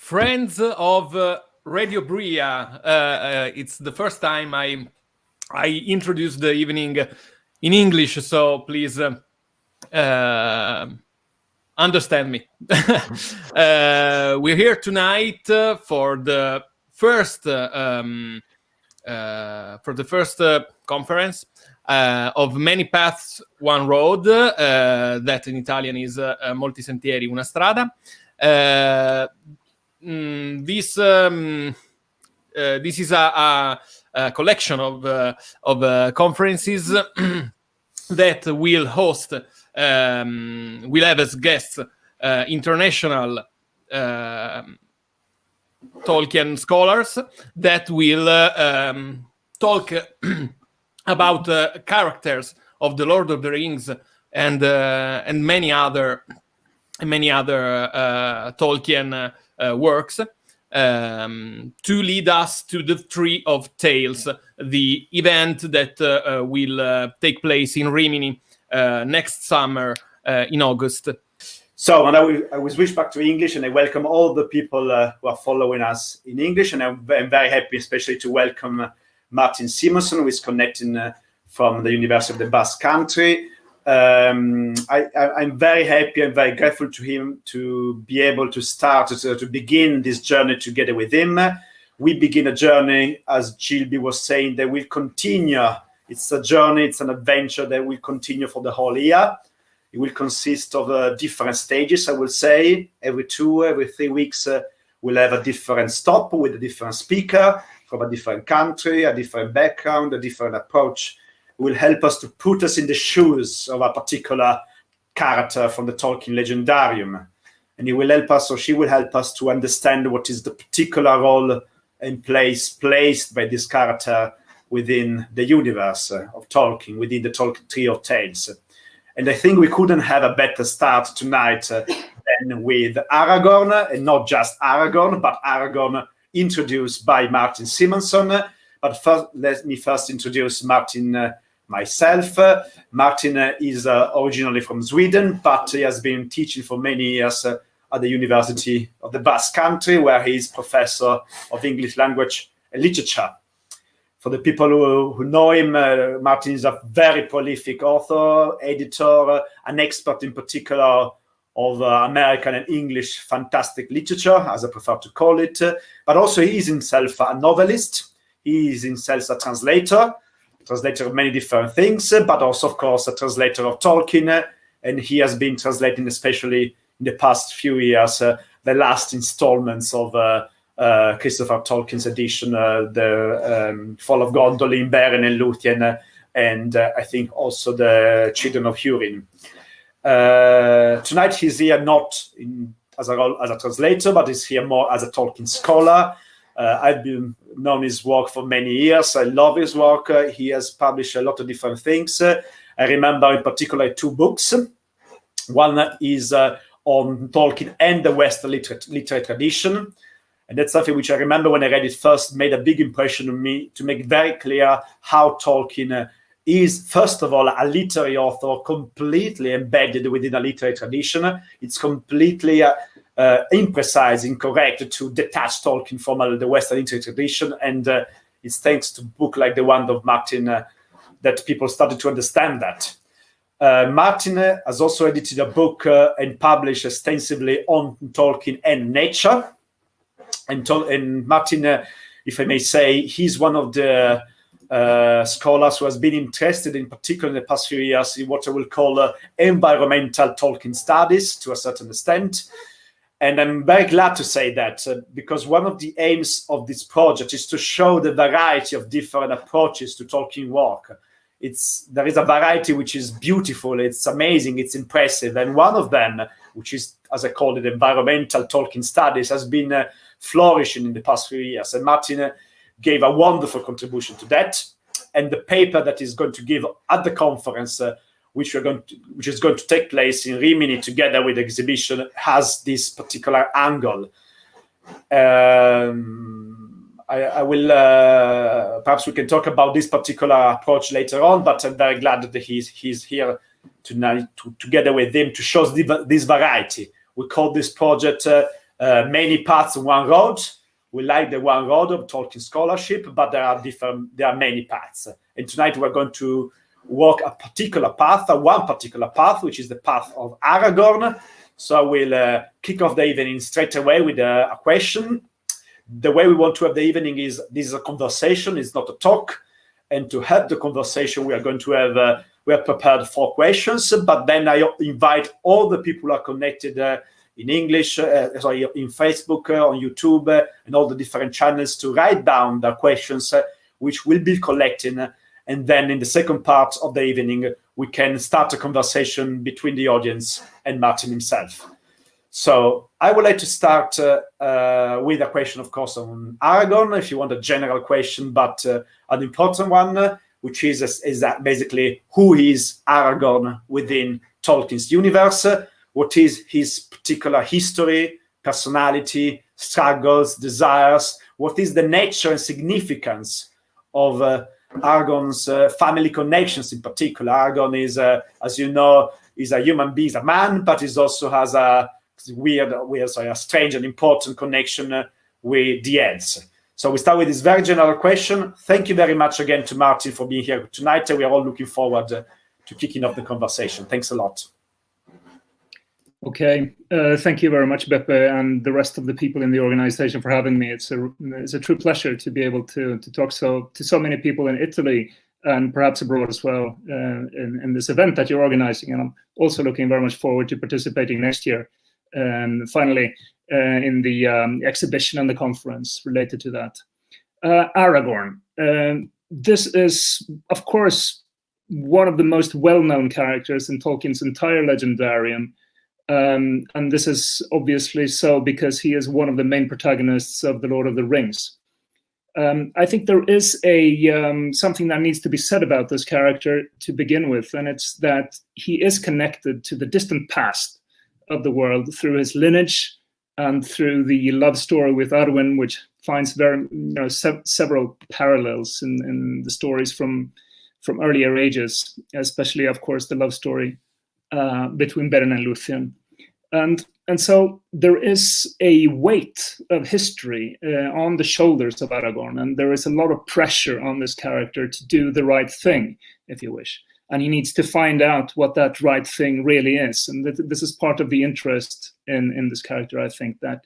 Friends of Radio Brea. It's the first time I introduced the evening in English, so please understand me. We're here tonight for the first conference of Many Paths, One Road, that in Italian is Molti Sentieri, una strada. This is a collection of conferences that will host, will have as guests international Tolkien scholars that will talk about characters of the Lord of the Rings and many other Tolkien works to lead us to the Tree of Tales, the event that will take place in Rimini next summer in August. So, and I will switch back to English, and I welcome all the people who are following us in English, and I'm very happy especially to welcome Martin Simonson, who is connecting from the Università dei Baschi country. I'm very happy and very grateful to him to be able to start, to begin this journey together with him. We begin a journey, as Gilby was saying, that will continue. It's a journey, it's an adventure that will continue for the whole year. It will consist of different stages, I will say. Every 3 weeks, we'll have a different stop with a different speaker from a different country, a different background, a different approach. Will help us to put us in the shoes of a particular character from the Tolkien legendarium. And he will help us, or she will help us, to understand what is the particular role and place placed by this character within the universe of Tolkien, within the Tolkien Tree of Tales. And I think we couldn't have a better start tonight than with Aragorn, and not just Aragorn, but Aragorn introduced by Martin Simonson. But first, let me introduce Martin myself. Martin is originally from Sweden, but he has been teaching for many years at the University of the Basque Country, where he is professor of English language and literature. For the people who know him, Martin is a very prolific author, editor, an expert in particular of American and English fantastic literature, as I prefer to call it. But also he is himself a novelist. He is himself a translator of many different things, but also, of course, a translator of Tolkien. And he has been translating, especially in the past few years, the last installments of Christopher Tolkien's edition, the Fall of Gondor, in Beren and Lúthien, and I think also the Children of Húrin. Tonight he's here not as a translator, but he's here more as a Tolkien scholar. I've been known his work for many years. I love his work. He has published a lot of different things. I remember in particular 2 books. One is on Tolkien and the Western literary tradition. And that's something which I remember when I read it first made a big impression on me, to make very clear how Tolkien is, first of all, a literary author completely embedded within a literary tradition. It's completely imprecise, incorrect to detach Tolkien from the Western literary tradition, and it's thanks to a book like the one of Martin that people started to understand that. Martin has also edited a book and published extensively on Tolkien and nature. And Martin, if I may say, he's one of the scholars who has been interested, in particular in the past few years, in what I will call environmental Tolkien studies to a certain extent. And I'm very glad to say that, because one of the aims of this project is to show the variety of different approaches to Tolkien work. There is a variety which is beautiful, it's amazing, it's impressive. And one of them, which is, as I call it, environmental Tolkien studies, has been flourishing in the past few years. And Martin gave a wonderful contribution to that. And the paper that he's going to give at the conference, which is going to take place in Rimini together with the exhibition, has this particular angle. I will perhaps we can talk about this particular approach later on, but I'm very glad that he's here tonight together with him to show this variety. We call this project many paths on one road. We like the one road of Tolkien scholarship, but there are many paths. And tonight we're going to walk one particular path, which is the path of Aragorn. So I will kick off the evening straight away with a question. The way we want to have the evening is, this is a conversation, it's not a talk. And to help the conversation, we are going to have, we have prepared 4 questions, but then I invite all the people who are connected in English, in Facebook, on YouTube, and all the different channels to write down the questions, which will be collected. And then in the second part of the evening, we can start a conversation between the audience and Martin himself. So I would like to start with a question, of course, on Aragorn, if you want a general question, but an important one, which is that basically, who is Aragorn within Tolkien's universe? What is his particular history, personality, struggles, desires? What is the nature and significance of Aragorn's family connections in particular? Aragorn is, as you know, is a human being, a man, but he also has a a strange and important connection with the Elves. So we start with this very general question. Thank you very much again to Martin for being here tonight. We are all looking forward to kicking off the conversation. Thanks a lot. Okay, thank you very much, Beppe, and the rest of the people in the organization for having me. It's a true pleasure to be able to talk to so many people in Italy and perhaps abroad as well in this event that you're organizing. And I'm also looking very much forward to participating next year. And finally, in the exhibition and the conference related to that. Aragorn. This is, of course, one of the most well-known characters in Tolkien's entire legendarium. And this is obviously so because he is one of the main protagonists of The Lord of the Rings. I think there is something that needs to be said about this character to begin with, and it's that he is connected to the distant past of the world through his lineage and through the love story with Arwen, which finds several parallels in the stories from earlier ages, especially, of course, the love story between Beren and Luthien. And so there is a weight of history on the shoulders of Aragorn, and there is a lot of pressure on this character to do the right thing, if you wish. And he needs to find out what that right thing really is. And this is part of the interest in this character, I think, that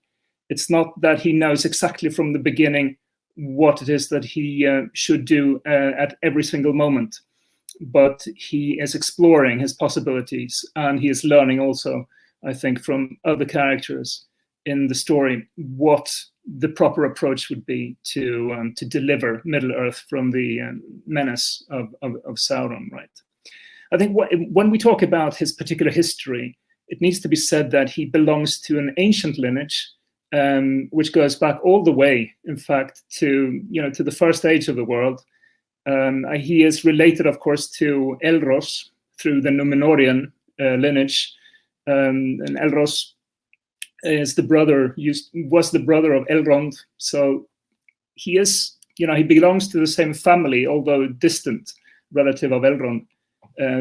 it's not that he knows exactly from the beginning what it is that he should do at every single moment, but he is exploring his possibilities, and he is learning also, I think, from other characters in the story what the proper approach would be to deliver Middle-earth from the menace of Sauron, right? I think when we talk about his particular history, it needs to be said that he belongs to an ancient lineage, which goes back all the way, in fact, to the first age of the world. He is related, of course, to Elros through the Númenorian lineage, and Elros was the brother of Elrond, so he is, he belongs to the same family, although distant relative of Elrond.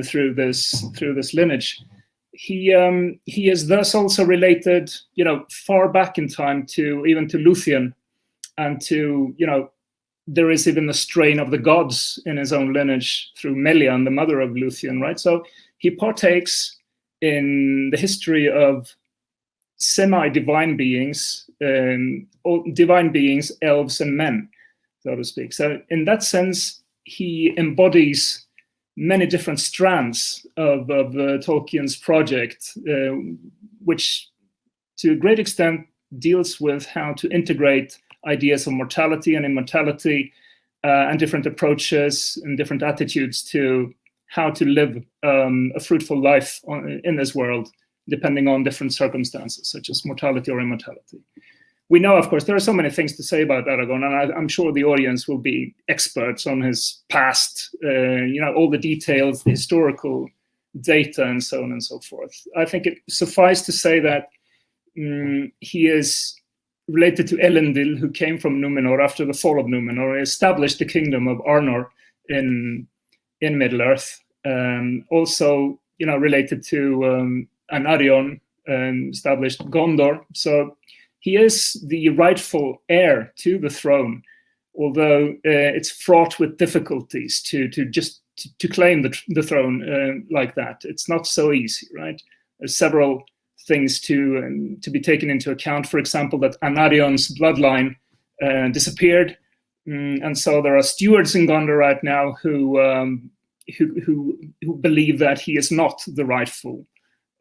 Through this lineage, he is thus also related, far back in time to Luthien, and to there is even the strain of the gods in his own lineage through Melian, the mother of Luthien, right? So he partakes in the history of semi-divine beings, elves and men, so to speak. So in that sense, he embodies many different strands of Tolkien's project, which to a great extent deals with how to integrate ideas of mortality and immortality and different approaches and different attitudes to how to live a fruitful life in this world, depending on different circumstances, such as mortality or immortality. We know, of course, there are so many things to say about Aragorn, and I'm sure the audience will be experts on his past, all the details, the historical data, and so on and so forth. I think it suffices to say that he is related to Elendil, who came from Númenor after the fall of Númenor, established the kingdom of Arnor in Middle-earth. Also, related to Anarion, established Gondor. So he is the rightful heir to the throne, although it's fraught with difficulties to claim the throne like that. It's not so easy, right? There's several things to be taken into account. For example, that Anarion's bloodline disappeared, and so there are stewards in Gondor right now who believe that he is not the rightful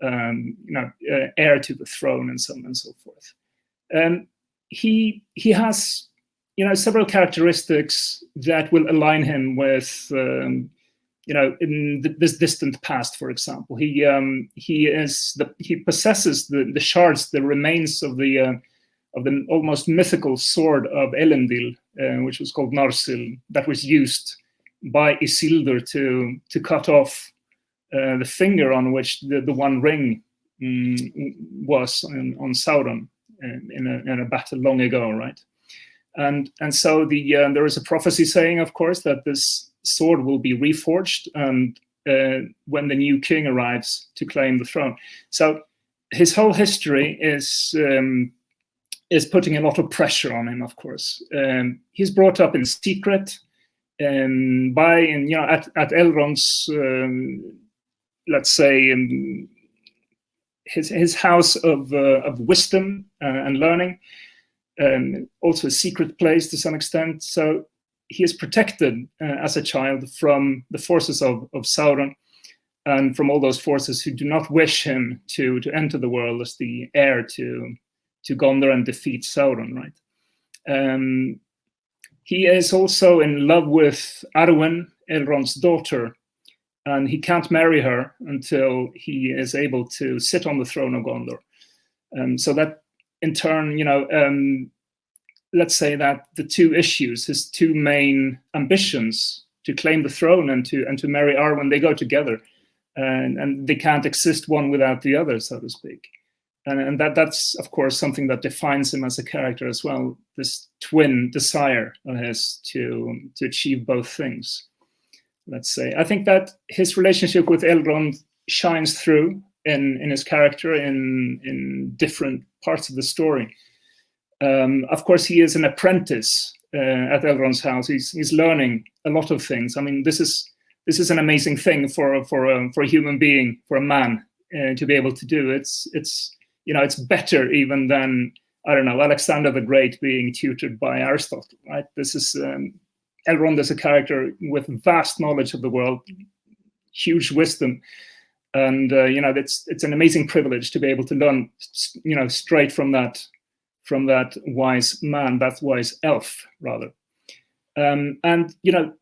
heir to the throne, and so on and so forth. He has several characteristics that will align him with in this distant past. For example, he possesses the shards, the remains of the almost mythical sword of Elendil, which was called Narsil, that was used by Isildur to cut off the finger on which the One Ring was on Sauron in a battle long ago, right? And so there is a prophecy saying, of course, that this sword will be reforged, and when the new king arrives to claim the throne. So his whole history is putting a lot of pressure on him. Of course, he's brought up in secret at Elrond's, let's say, his house of wisdom and learning, also a secret place to some extent. So he is protected as a child from the forces of Sauron, and from all those forces who do not wish him to enter the world as the heir to Gondor and defeat Sauron, right? He is also in love with Arwen, Elrond's daughter, and he can't marry her until he is able to sit on the throne of Gondor. So that, in turn, let's say that the two issues, his two main ambitions, to claim the throne and to marry Arwen, they go together, and they can't exist one without the other, so to speak. And that's, of course, something that defines him as a character as well, this twin desire of his to achieve both things, let's say. I think that his relationship with Elrond shines through in his character in different parts of the story. Of course, he is an apprentice at Elrond's house. He's learning a lot of things. I mean, this is an amazing thing for a human being, for a man, to be able to do. It's better even than, I don't know, Alexander the Great being tutored by Aristotle, right? This is Elrond is a character with vast knowledge of the world, huge wisdom, and it's an amazing privilege to be able to learn, straight from that wise man, that wise elf, rather. And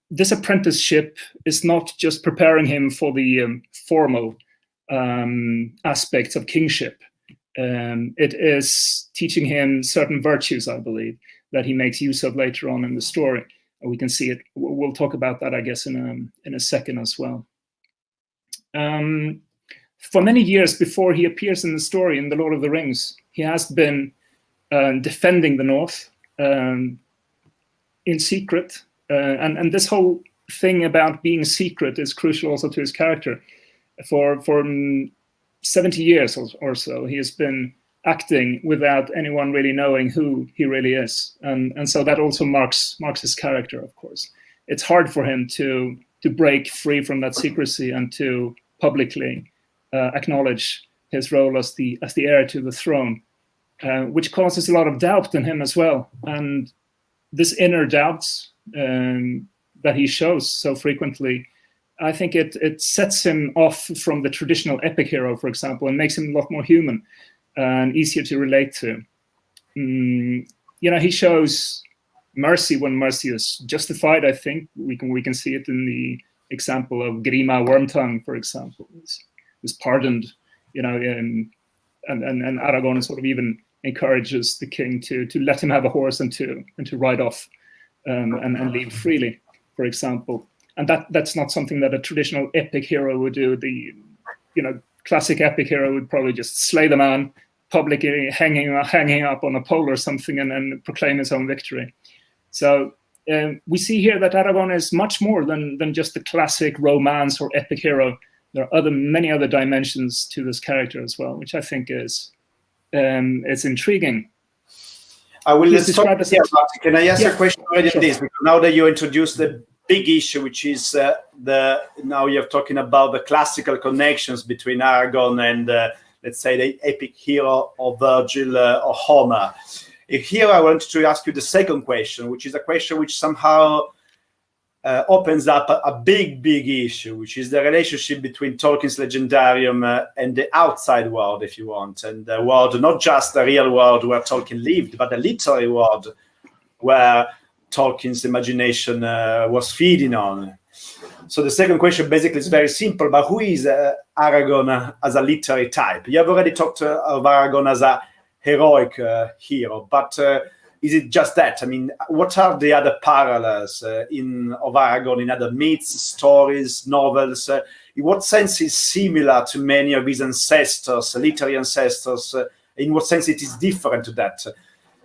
this apprenticeship is not just preparing him for the formal aspects of kingship. It is teaching him certain virtues, I believe, that he makes use of later on in the story. We can see it. We'll talk about that, I guess, in a second as well. For many years before he appears in the story in The Lord of the Rings, he has been defending the North in secret. And this whole thing about being secret is crucial also to his character. For 70 years or so, he has been acting without anyone really knowing who he really is. And so that also marks his character, of course. It's hard for him to break free from that secrecy and to publicly acknowledge his role as the heir to the throne, which causes a lot of doubt in him as well. And this inner doubts that he shows so frequently, I think it sets him off from the traditional epic hero, for example, and makes him a lot more human and easier to relate to. He shows mercy when mercy is justified. I think we can see it in the example of Grima Wormtongue, for example. He's pardoned, and Aragorn sort of even encourages the king to let him have a horse and to ride off and leave freely, for example. And that's not something that a traditional epic hero would do. The classic epic hero would probably just slay the man, publicly hanging up on a pole or something, and proclaim his own victory. So we see here that Aragorn is much more than just the classic romance or epic hero. There are many other dimensions to this character as well, which I think is intriguing. I will He's stop described here, as Martin. Can I ask you a question already sure. on this? Because now that you introduced the big issue, which is now you're talking about the classical connections between Aragorn and let's say the epic hero of Virgil or Homer. Here I want to ask you the second question, which is a question which somehow opens up a big issue, which is the relationship between Tolkien's Legendarium and the outside world, if you want, and the world, not just the real world where Tolkien lived, but the literary world where Tolkien's imagination was feeding on. So the second question basically is very simple, but who is Aragorn as a literary type? You have already talked of Aragorn as a heroic hero, but is it just that? I mean, what are the other parallels of Aragorn in other myths, stories, novels? In what sense is similar to many of his ancestors, literary ancestors? In what sense it is different to that?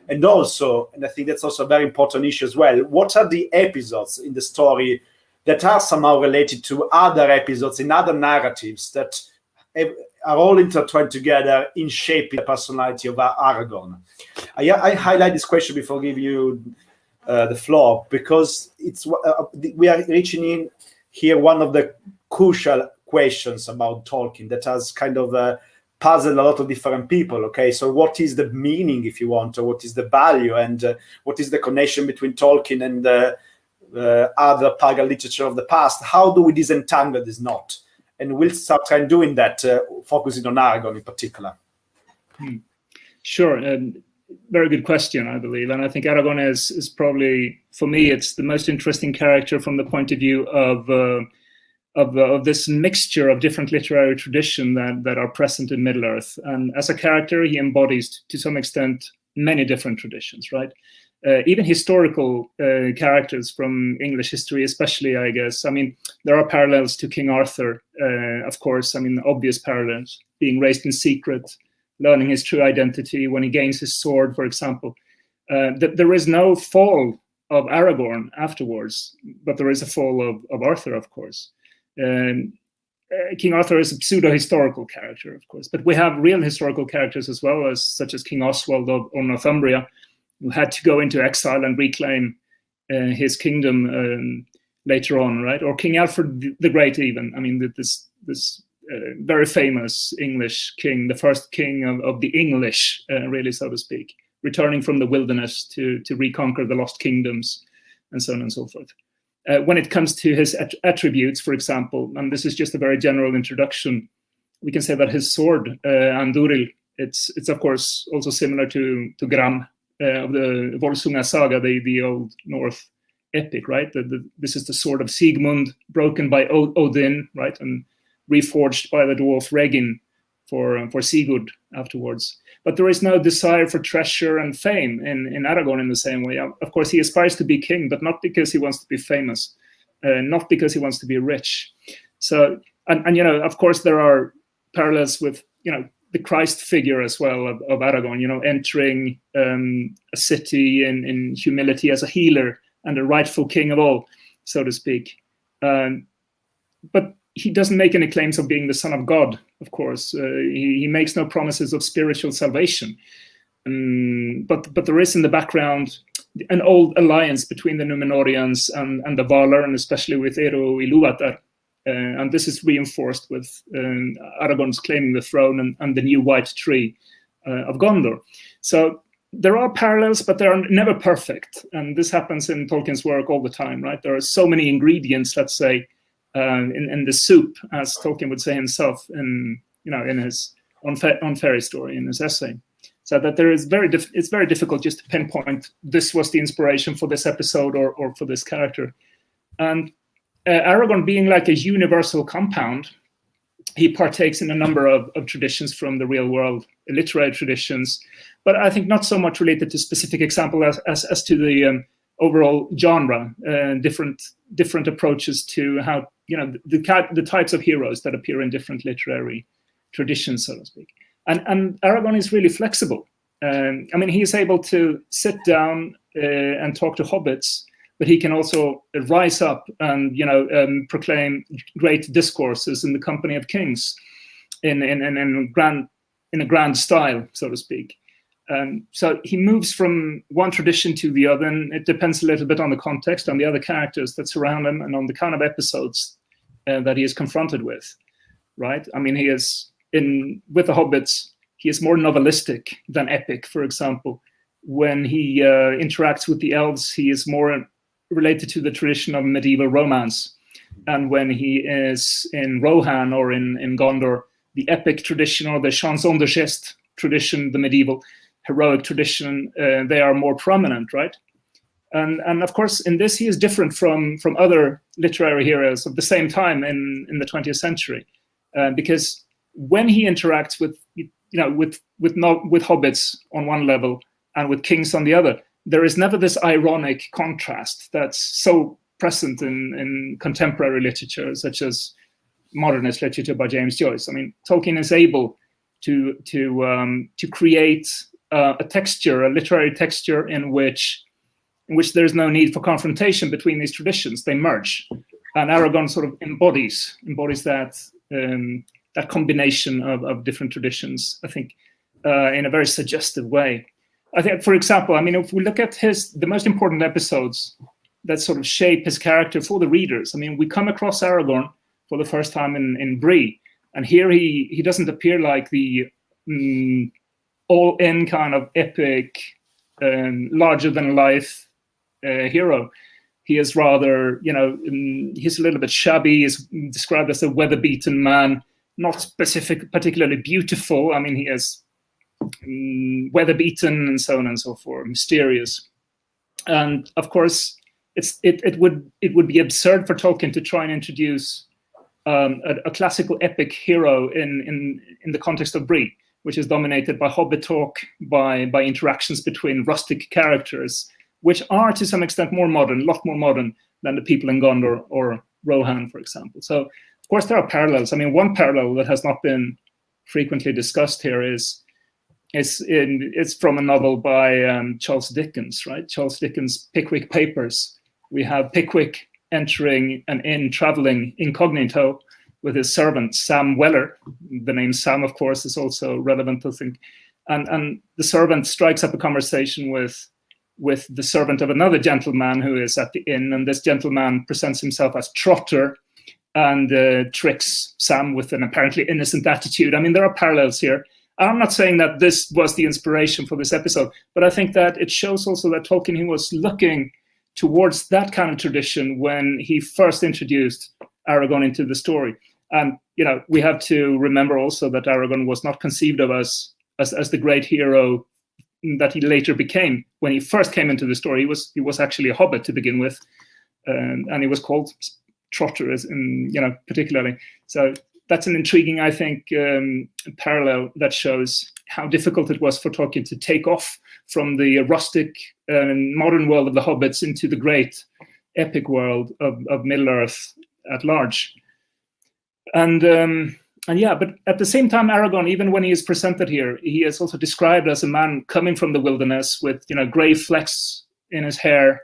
And also, and I think that's also a very important issue as well, what are the episodes in the story that are somehow related to other episodes in other narratives that are all intertwined together in shaping the personality of Aragorn? I highlight this question before I give you the floor, because we are reaching in here one of the crucial questions about Tolkien that has kind of puzzled a lot of different people. Okay, so what is the meaning, if you want, or what is the value, and what is the connection between Tolkien and other pagan literature of the past? How do we disentangle this knot? And we'll start trying doing that, focusing on Aragorn in particular. Sure. Very good question, I believe. And I think Aragorn is probably, for me, it's the most interesting character from the point of view of this mixture of different literary traditions that are present in Middle-earth. And as a character, he embodies, to some extent, many different traditions, right? Even historical characters from English history, especially, I guess. I mean, there are parallels to King Arthur, of course. I mean, obvious parallels, being raised in secret, learning his true identity when he gains his sword, for example. There is no fall of Aragorn afterwards, but there is a fall of Arthur, of course. King Arthur is a pseudo-historical character, of course, but we have real historical characters as well, as such as King Oswald of Northumbria, who had to go into exile and reclaim his kingdom later on, right? Or King Alfred the Great, even. I mean, this very famous English king, the first king of the English, really, so to speak, returning from the wilderness to reconquer the lost kingdoms, and so on and so forth. When it comes to his attributes, for example, and this is just a very general introduction, we can say that his sword, Anduril, it's of course also similar to Gram, of the Volsunga saga, the Old North epic, right? This is the sword of Sigmund, broken by Odin, right, and reforged by the dwarf Regin for Sigurd afterwards. But there is no desire for treasure and fame in Aragorn in the same way. Of course, he aspires to be king, but not because he wants to be famous, not because he wants to be rich. So, and you know, of course, there are parallels with, you know, the Christ figure as well of Aragorn, you know, entering a city in humility as a healer and a rightful king of all, so to speak. But he doesn't make any claims of being the son of God, of course. He makes no promises of spiritual salvation. But there is in the background an old alliance between the Númenóreans and the Valar, and especially with Eru Ilúvatar. And this is reinforced with Aragorn's claiming the throne and the new white tree of Gondor. So there are parallels, but they are never perfect. And this happens in Tolkien's work all the time, right? There are so many ingredients, let's say, in the soup, as Tolkien would say himself, in his on Fairy Story, in his essay. So that there is it's very difficult just to pinpoint this was the inspiration for this episode or for this character. And Aragorn, being like a universal compound, he partakes in a number of traditions from the real world, literary traditions, but I think not so much related to specific example as to the overall genre, different approaches to how, you know, the types of heroes that appear in different literary traditions, so to speak. And Aragorn is really flexible. I mean, he is able to sit down and talk to hobbits, but he can also rise up and, you know, proclaim great discourses in the company of kings in a grand style, so to speak. So he moves from one tradition to the other, and it depends a little bit on the context, on the other characters that surround him, and on the kind of episodes that he is confronted with, right? I mean, with the Hobbits, he is more novelistic than epic, for example. When he interacts with the elves, he is more related to the tradition of medieval romance. And when he is in Rohan or in Gondor, the epic tradition, or the chanson de geste tradition, the medieval heroic tradition, they are more prominent, right? And of course, in this, he is different from other literary heroes of the same time in the 20th century, because when he interacts with hobbits on one level and with kings on the other, there is never this ironic contrast that's so present in contemporary literature, such as modernist literature by James Joyce. I mean, Tolkien is able to create a texture, a literary texture in which there's no need for confrontation between these traditions. They merge, and Aragorn sort of embodies that that combination of different traditions, I think, in a very suggestive way. I think, for example, I mean, if we look at the most important episodes that sort of shape his character for the readers, I mean, we come across Aragorn for the first time in Brea, and here he doesn't appear like the all-in kind of epic, larger-than-life hero. He is rather, he's a little bit shabby. He's described as a weather-beaten man, not particularly beautiful. I mean, he is weather-beaten and so on and so forth, mysterious. And of course, it would be absurd for Tolkien to try and introduce a classical epic hero in the context of Brea, which is dominated by hobbit talk, by interactions between rustic characters, which are to some extent more modern, a lot more modern than the people in Gondor or Rohan, for example. So, of course, there are parallels. I mean, one parallel that has not been frequently discussed here is from a novel by Charles Dickens, right? Charles Dickens' Pickwick Papers. We have Pickwick entering an inn, traveling incognito with his servant, Sam Weller. The name Sam, of course, is also relevant, I think. And the servant strikes up a conversation with the servant of another gentleman who is at the inn, and this gentleman presents himself as Trotter and tricks Sam with an apparently innocent attitude. I mean, there are parallels here. I'm not saying that this was the inspiration for this episode, but I think that it shows also that Tolkien, he was looking towards that kind of tradition when he first introduced Aragorn into the story. And, we have to remember also that Aragorn was not conceived of as the great hero that he later became. When he first came into the story, he was actually a hobbit to begin with, and he was called Trotter, particularly. So that's an intriguing, I think, parallel that shows how difficult it was for Tolkien to take off from the rustic modern world of the hobbits into the great epic world of Middle-earth at large. And but at the same time, Aragorn, even when he is presented here, he is also described as a man coming from the wilderness with, gray flecks in his hair.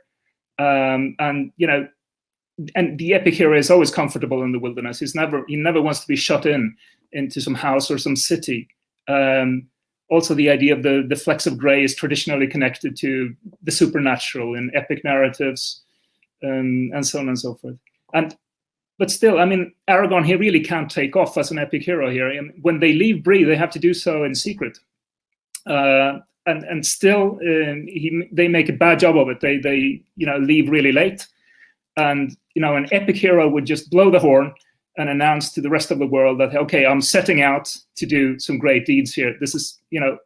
And the epic hero is always comfortable in the wilderness. He never wants to be shut into some house or some city. Also, the idea of the flecks of gray is traditionally connected to the supernatural in epic narratives, and so on and so forth. But still, I mean, Aragorn, he really can't take off as an epic hero here. And when they leave Brea, they have to do so in secret. And still, they make a bad job of it. They leave really late. And, an epic hero would just blow the horn and announce to the rest of the world that, okay, I'm setting out to do some great deeds here. This is,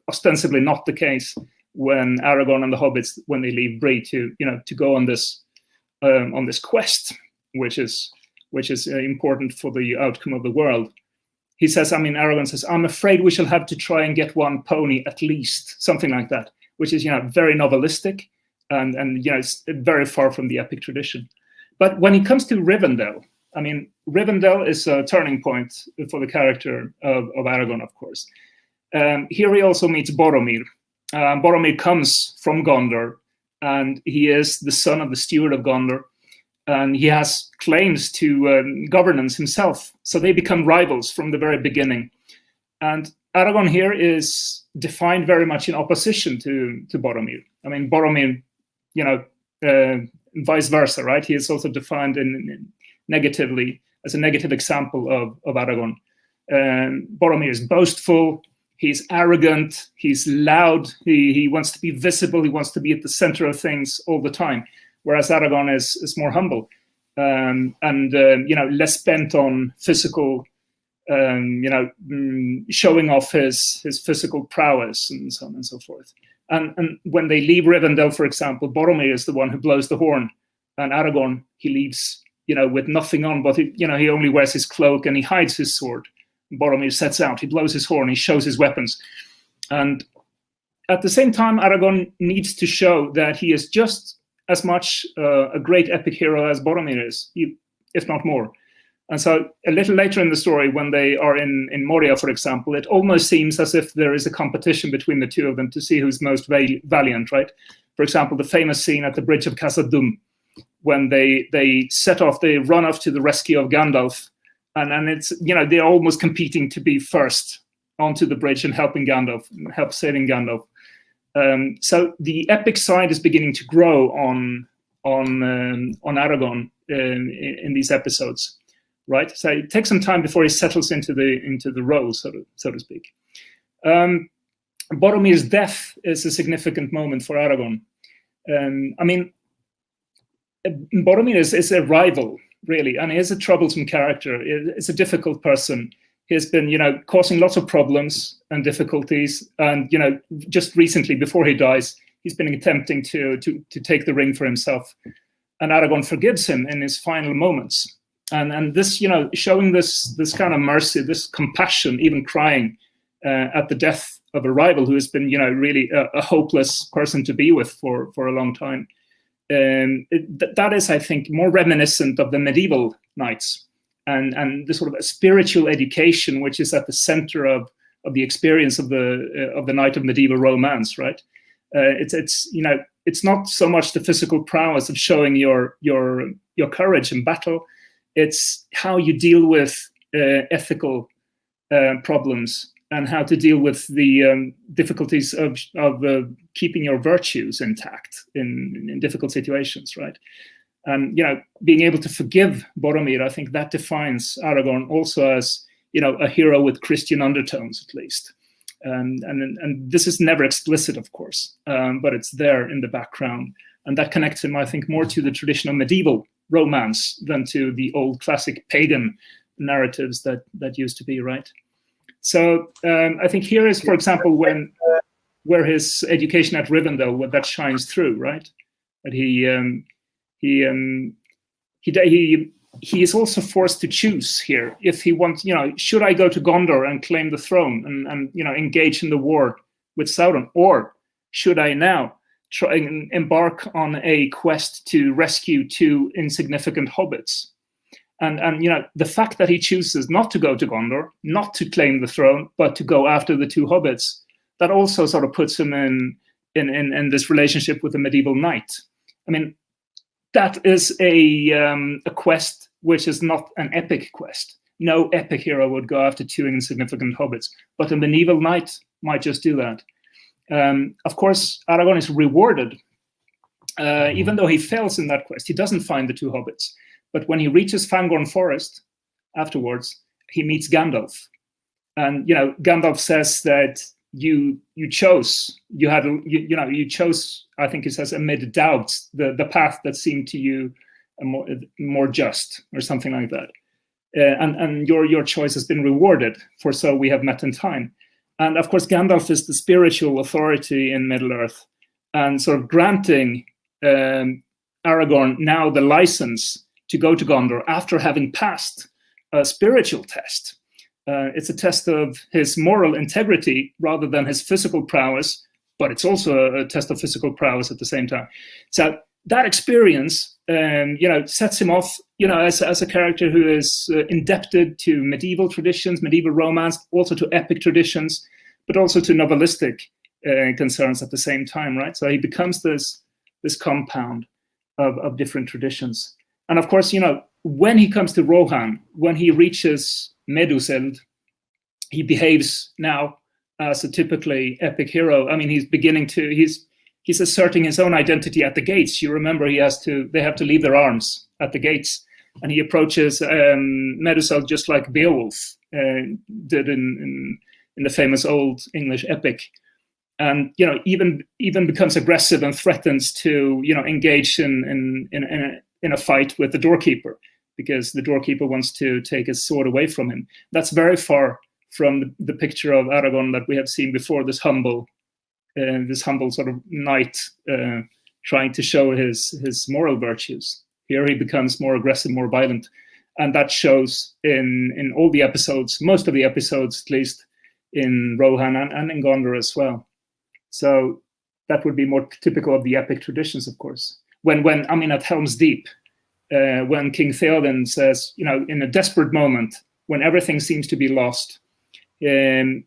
ostensibly not the case when Aragorn and the hobbits, when they leave Brea to go on this quest, which is important for the outcome of the world. He says, Aragorn says, I'm afraid we shall have to try and get one pony at least, something like that, which is, very novelistic and it's very far from the epic tradition. But when he comes to Rivendell, Rivendell is a turning point for the character of Aragorn, of course. Here he also meets Boromir. Boromir comes from Gondor, and he is the son of the steward of Gondor, and he has claims to governance himself. So they become rivals from the very beginning. And Aragorn here is defined very much in opposition to Boromir. I mean, Boromir, vice versa, right? He is also defined negatively as a negative example of Aragorn. Boromir is boastful, he's arrogant, he's loud, he wants to be visible, he wants to be at the center of things all the time, whereas Aragorn is more humble and less bent on physical, showing off his physical prowess and so on and so forth. And when they leave Rivendell, for example, Boromir is the one who blows the horn, and Aragorn, he leaves with nothing on, but he only wears his cloak and he hides his sword. Boromir sets out, he blows his horn, he shows his weapons. And at the same time, Aragorn needs to show that he is just as much a great epic hero as Boromir is, if not more. And so a little later in the story, when they are in Moria, for example, it almost seems as if there is a competition between the two of them to see who's most valiant, right? For example, the famous scene at the bridge of Khazad-dûm, when they set off, they run off to the rescue of Gandalf, and it's, they're almost competing to be first onto the bridge and help saving Gandalf. So the epic side is beginning to grow on Aragorn in these episodes, right? So it takes some time before he settles into the role, so to speak. Boromir's death is a significant moment for Aragorn. Boromir is a rival, really, and he is a troublesome character. He's a difficult person. He has been, causing lots of problems and difficulties. And, just recently, before he dies, he's been attempting to take the ring for himself. And Aragorn forgives him in his final moments. And this, showing this kind of mercy, this compassion, even crying at the death of a rival who has been, really a hopeless person to be with for a long time. That is, I think, more reminiscent of the medieval knights and the sort of a spiritual education which is at the center of the experience of the knight of medieval romance, right? It's not so much the physical prowess of showing your courage in battle. It's how you deal with ethical problems and how to deal with the difficulties of keeping your virtues intact in difficult situations, right? And being able to forgive Boromir, I think that defines Aragorn also as a hero with Christian undertones, at least. And this is never explicit, of course, but it's there in the background, and that connects him, I think, more to the traditional medieval romance than to the old classic pagan narratives that used to be, right? So I think here is, for example, where his education at Rivendell, that shines through, right? That he is also forced to choose here if he wants. Should I go to Gondor and claim the throne and engage in the war with Sauron, or should I now try and embark on a quest to rescue two insignificant hobbits? And the fact that he chooses not to go to Gondor, not to claim the throne, but to go after the two hobbits, that also sort of puts him in this relationship with the medieval knight. I mean, that is a quest which is not an epic quest. No epic hero would go after two insignificant hobbits, but a medieval knight might just do that. Of course, Aragorn is rewarded. Even though he fails in that quest, he doesn't find the two hobbits. But when he reaches Fangorn Forest afterwards, he meets Gandalf. And, Gandalf says that you chose, I think he says, amid doubts, the path that seemed to you more just, or something like that. And your choice has been rewarded, for so we have met in time. And of course, Gandalf is the spiritual authority in Middle-earth, and sort of granting Aragorn now the license to go to Gondor after having passed a spiritual test. It's a test of his moral integrity rather than his physical prowess, but it's also a test of physical prowess at the same time. So that experience, sets him off, as a character who is indebted to medieval traditions, medieval romance, also to epic traditions, but also to novelistic concerns at the same time, right? So he becomes this compound of different traditions. And of course, when he comes to Rohan, when he reaches Meduseld, he behaves now as a typically epic hero. I mean, he's asserting his own identity at the gates. You remember they have to leave their arms at the gates, and he approaches Medusel just like Beowulf did in the famous old English epic, and even becomes aggressive and threatens to engage in a fight with the doorkeeper, because the doorkeeper wants to take his sword away from him. That's very far from the picture of Aragorn that we have seen before, this humble sort of knight trying to show his moral virtues. Here he becomes more aggressive, more violent, and that shows in all the episodes, most of the episodes at least, in Rohan and in Gondor as well. So that would be more typical of the epic traditions, of course. When at Helm's Deep, when King Theoden says, in a desperate moment, when everything seems to be lost, Theoden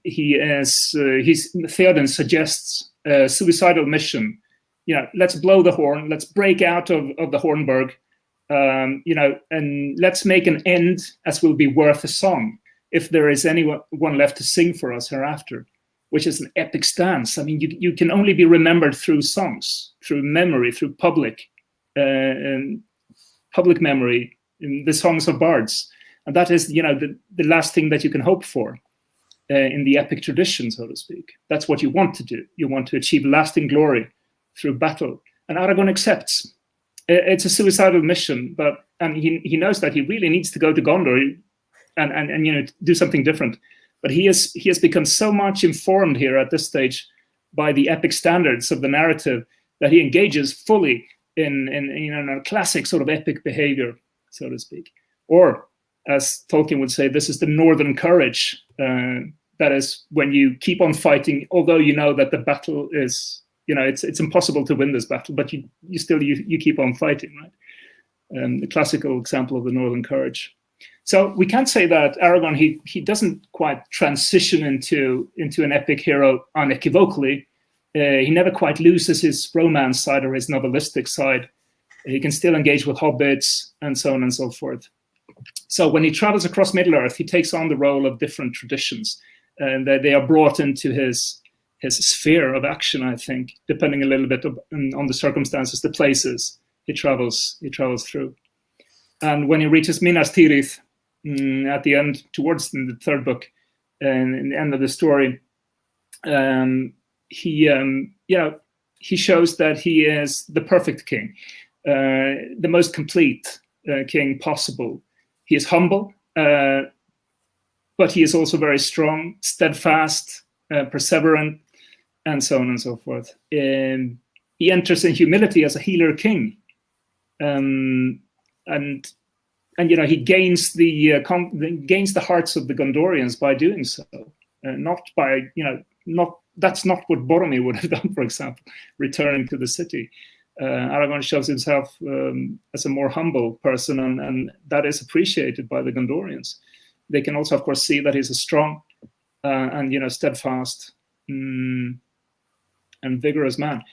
suggests a suicidal mission. Let's blow the horn, let's break out of the Hornburg, and let's make an end as will be worth a song, if there is anyone left to sing for us hereafter, which is an epic stance. I mean, you can only be remembered through songs, through memory, through public memory, in the songs of bards, and that is the last thing that you can hope for in the epic tradition, so to speak. That's what you want to do. You want to achieve lasting glory through battle, and Aragorn accepts. It's a suicidal mission, and he knows that he really needs to go to Gondor and do something different. But he has become so much informed here at this stage by the epic standards of the narrative that he engages fully in a classic sort of epic behavior, so to speak. Or, as Tolkien would say, this is the northern courage. That is when you keep on fighting, although you know that the battle is, it's impossible to win this battle, but you still keep on fighting, right? The classical example of the northern courage. So we can't say that Aragorn, he doesn't quite transition into an epic hero unequivocally. He never quite loses his romance side or his novelistic side. He can still engage with hobbits and so on and so forth. So when he travels across Middle-earth, he takes on the role of different traditions, and they are brought into his sphere of action, I think, depending a little bit on the circumstances, the places he travels through. And when he reaches Minas Tirith at the end, towards the third book, and in the end of the story, he shows that he is the perfect king, the most complete king possible. He is humble, but he is also very strong, steadfast, perseverant, and so on and so forth. He enters in humility as a healer king, and he gains the hearts of the Gondorians by doing so. That's not what Boromir would have done, for example, returning to the city. Aragorn shows himself as a more humble person, and that is appreciated by the Gondorians. They can also, of course, see that he's a strong and steadfast and vigorous man.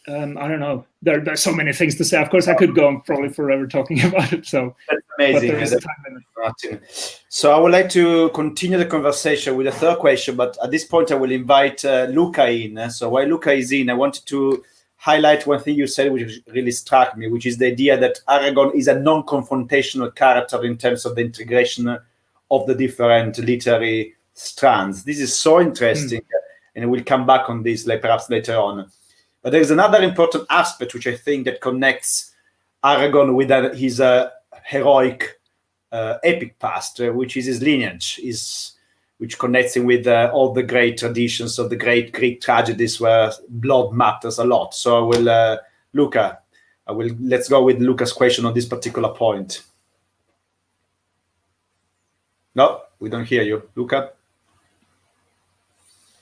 I don't know. There's so many things to say. Of course, I could go on probably forever talking about it. So that's amazing. But there is a time limit. Martin. So I would like to continue the conversation with a third question, but at this point I will invite Luca in. So while Luca is in, I wanted to highlight one thing you said, which really struck me, which is the idea that Aragorn is a non-confrontational character in terms of the integration of the different literary strands. This is so interesting, and we'll come back on this perhaps later on. But there is another important aspect which I think that connects Aragorn with his heroic epic past, which is his lineage, which connects him with all the great traditions of the great Greek tragedies where blood matters a lot. So let's go with Luca's question on this particular point. No, we don't hear you, Luca.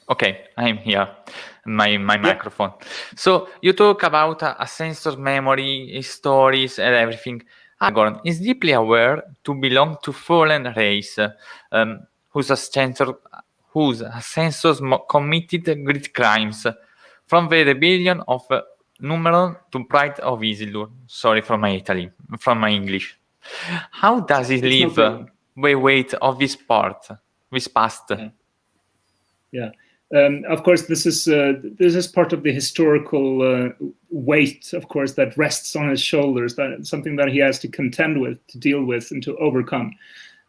Okay, I'm here. My microphone. So you talk about a sense of memory, stories, and everything. Aragorn is deeply aware to belong to fallen race, whose ancestors committed great crimes, from the rebellion of Númenor to pride of Isildur. Sorry for my English. How does he live the weight of this past? Yeah. Of course, this is part of the historical weight, of course, that rests on his shoulders. That something that he has to contend with, to deal with, and to overcome.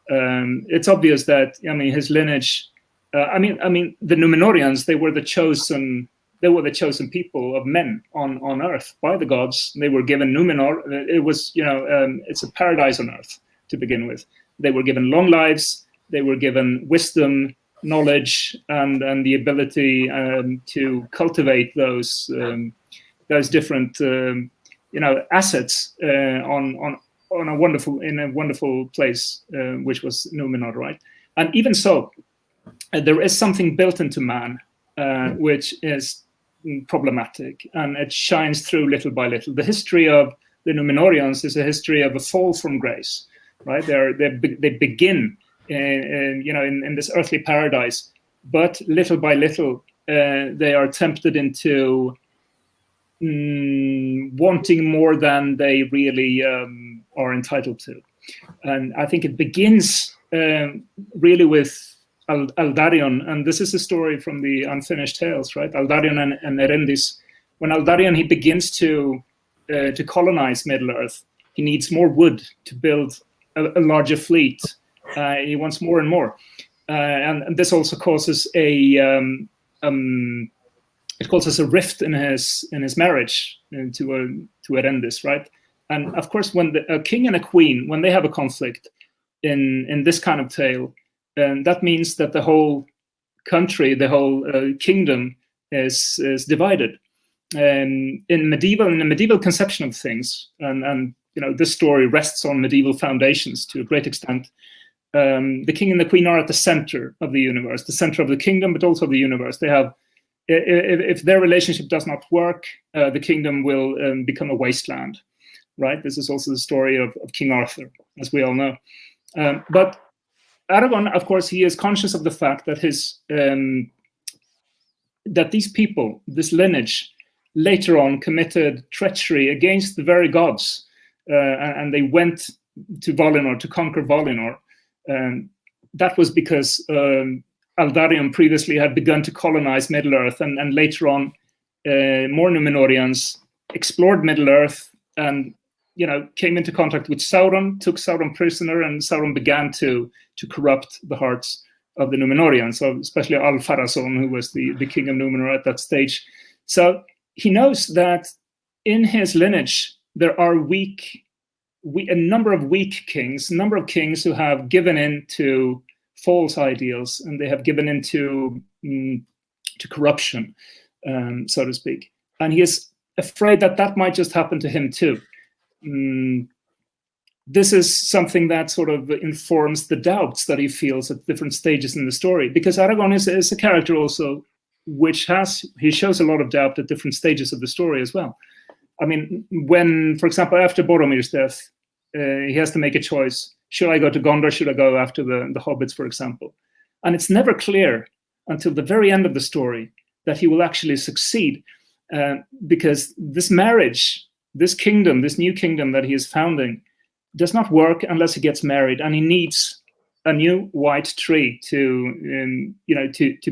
It's obvious that his lineage. I mean, the Númenóreans, they were the chosen people of men on Earth by the gods. They were given Númenor. It was it's a paradise on Earth to begin with. They were given long lives. They were given wisdom, knowledge, and the ability to cultivate those different assets in a wonderful place, which was Númenor, right? And even so, there is something built into man which is problematic, and it shines through little by little. The history of the Númenóreans is a history of a fall from grace, right? They begin in this earthly paradise, but little by little they are tempted into wanting more than they really are entitled to. And I think it begins really with Aldarion, and this is a story from the Unfinished Tales, right? Aldarion and Erendis. When Aldarion, he begins to colonize Middle-earth, he needs more wood to build a larger fleet. He wants more and more, and this also causes a rift in his marriage to Erendis, right? And of course, when a king and a queen, when they have a conflict in this kind of tale, that means that the whole country, the whole kingdom is divided. In the medieval conception of things, and this story rests on medieval foundations to a great extent. The king and the queen are at the center of the universe, the center of the kingdom, but also the universe. They have, if their relationship does not work, the kingdom will become a wasteland, right? This is also the story of King Arthur, as we all know. But Aragorn, of course, he is conscious of the fact that that these people, this lineage, later on committed treachery against the very gods, and they went to Valinor to conquer Valinor. That was because Aldarion previously had begun to colonize Middle-earth, and later on more Númenóreans explored Middle-earth and came into contact with Sauron, took Sauron prisoner, and Sauron began to corrupt the hearts of the Númenóreans, so especially Al-Pharazôn, who was the king of Númenor at that stage. So he knows that in his lineage there are a number of weak kings, a number of kings who have given in to false ideals, and they have given in to corruption, so to speak. And he is afraid that might just happen to him too. This is something that sort of informs the doubts that he feels at different stages in the story, because Aragorn is a character also which he shows a lot of doubt at different stages of the story as well. I mean, when, for example, after Boromir's death, he has to make a choice. Should I go to Gondor? Should I go after the hobbits, for example? And it's never clear until the very end of the story that he will actually succeed, because this marriage, this kingdom, this new kingdom that he is founding, does not work unless he gets married, and he needs a new white tree to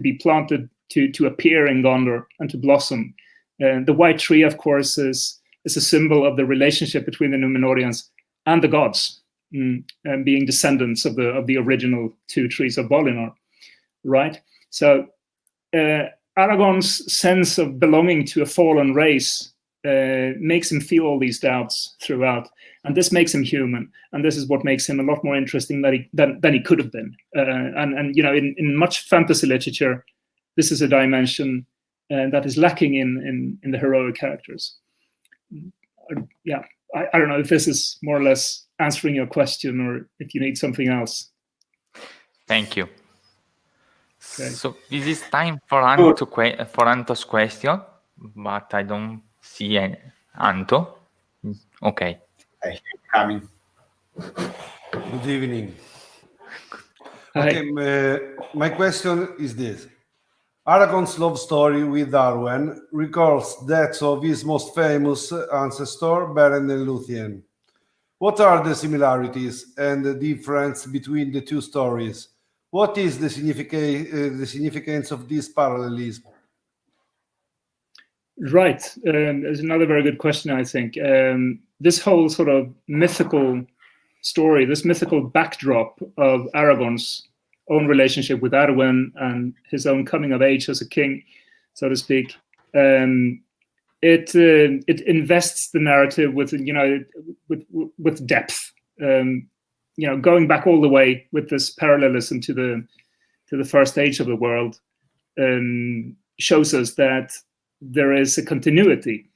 be planted to appear in Gondor and to blossom. The white tree, of course, is a symbol of the relationship between the Númenóreans and the gods, and being descendants of the original two trees of Valinor, right? So Aragorn's sense of belonging to a fallen race makes him feel all these doubts throughout, and this makes him human, and this is what makes him a lot more interesting than he could have been. And in much fantasy literature, this is a dimension that is lacking in the heroic characters. Yeah, I don't know if this is more or less answering your question, or if you need something else. Thank you. Okay. So this is time for Anto's question, but I don't see any. Anto? Okay. I keep coming. Good evening. Hi. Okay, my question is this. Aragorn's love story with Arwen recalls that of his most famous ancestor, Beren and Luthien. What are the similarities and the difference between the two stories? What is the significance of this parallelism? Right. There's another very good question, I think. This whole sort of mythical story, this mythical backdrop of Aragorn's own relationship with Arwen and his own coming of age as a king, so to speak, it invests the narrative with, you know, with depth. You know, going back all the way with this parallelism to the first age of the world shows us that there is a continuity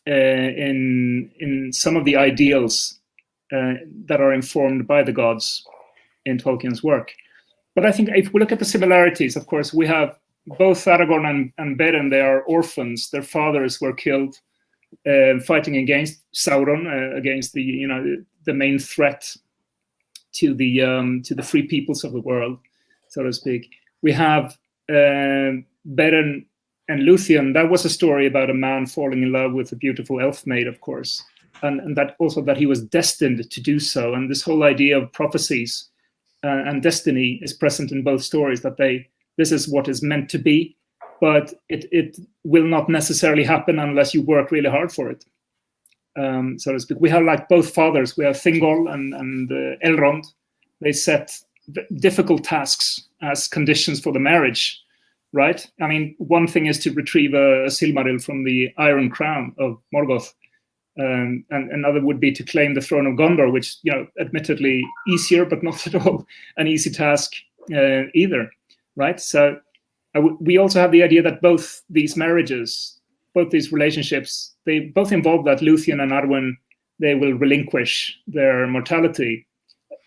in some of the ideals that are informed by the gods in Tolkien's work. But I think if we look at the similarities, of course, we have both Aragorn and Beren. They are orphans. Their fathers were killed fighting against Sauron, against the main threat to the free peoples of the world, so to speak. We have Beren and Luthien. That was a story about a man falling in love with a beautiful elf maid, of course, and that also that he was destined to do so. And this whole idea of prophecies and destiny is present in both stories, that this is what is meant to be, but it will not necessarily happen unless you work really hard for it, so to speak. We have like both fathers. We have Thingol and Elrond. They set difficult tasks as conditions for the marriage, right? I mean, one thing is to retrieve a Silmaril from the Iron Crown of Morgoth, and another would be to claim the throne of Gondor, which, you know, admittedly easier, but not at all an easy task either, right? So we also have the idea that both these marriages, both these relationships, they both involve that Luthien and Arwen, they will relinquish their immortality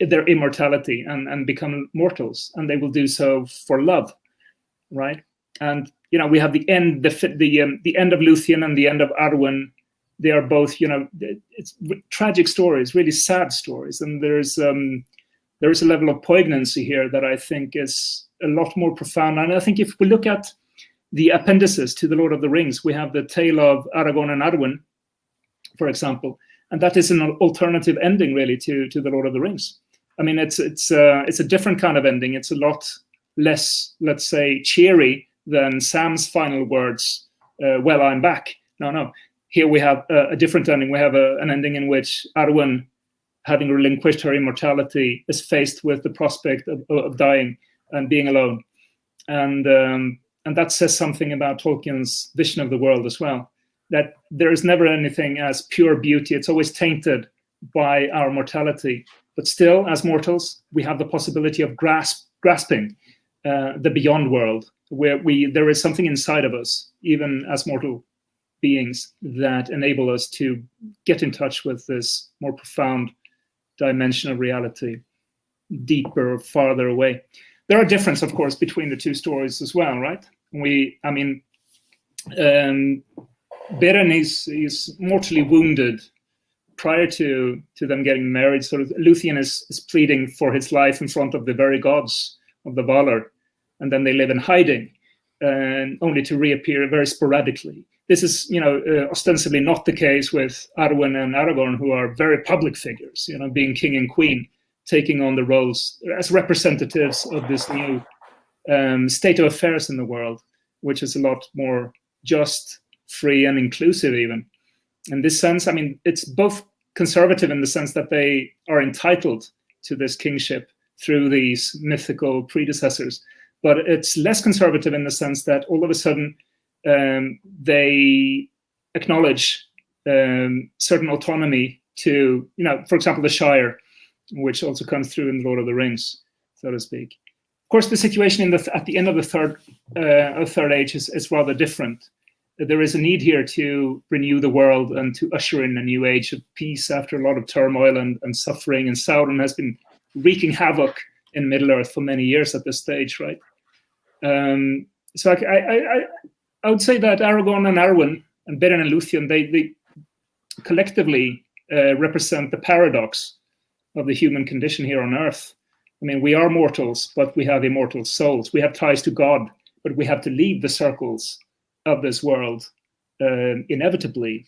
and become mortals, and they will do so for love, right? And, you know, we have the end of Luthien and the end of Arwen. They are both, you know, it's tragic stories, really sad stories, and there is a level of poignancy here that I think is a lot more profound. And I think if we look at the appendices to the Lord of the Rings, we have the tale of Aragorn and Arwen, for example, and that is an alternative ending, really, to the Lord of the Rings. I mean, it's a different kind of ending. It's a lot less, let's say, cheery than Sam's final words. Well, I'm back. No. Here we have a different ending. We have an ending in which Arwen, having relinquished her immortality, is faced with the prospect of dying and being alone. And that says something about Tolkien's vision of the world as well, that there is never anything as pure beauty. It's always tainted by our mortality. But still, as mortals, we have the possibility of grasping the beyond world, where there is something inside of us, even as mortal beings, that enable us to get in touch with this more profound dimension of reality, deeper, farther away. There are differences, of course, between the two stories as well, right? Beren is mortally wounded prior to them getting married. Sort of Luthien is pleading for his life in front of the very gods of the Valar, and then they live in hiding, only to reappear very sporadically. This is, you know, ostensibly not the case with Arwen and Aragorn, who are very public figures, you know, being king and queen, taking on the roles as representatives of this new state of affairs in the world, which is a lot more just, free, and inclusive even. In this sense, I mean, it's both conservative in the sense that they are entitled to this kingship through these mythical predecessors, but it's less conservative in the sense that all of a sudden they acknowledge certain autonomy to, you know, for example, the Shire, which also comes through in the Lord of the Rings, so to speak. Of course, the situation at the end of the third age is rather different. There is a need here to renew the world and to usher in a new age of peace after a lot of turmoil and suffering. And Sauron has been wreaking havoc in Middle-earth for many years at this stage, right? So I would say that Aragorn and Arwen and Beren and Luthien, they collectively represent the paradox of the human condition here on Earth. I mean, we are mortals, but we have immortal souls. We have ties to God, but we have to leave the circles of this world inevitably.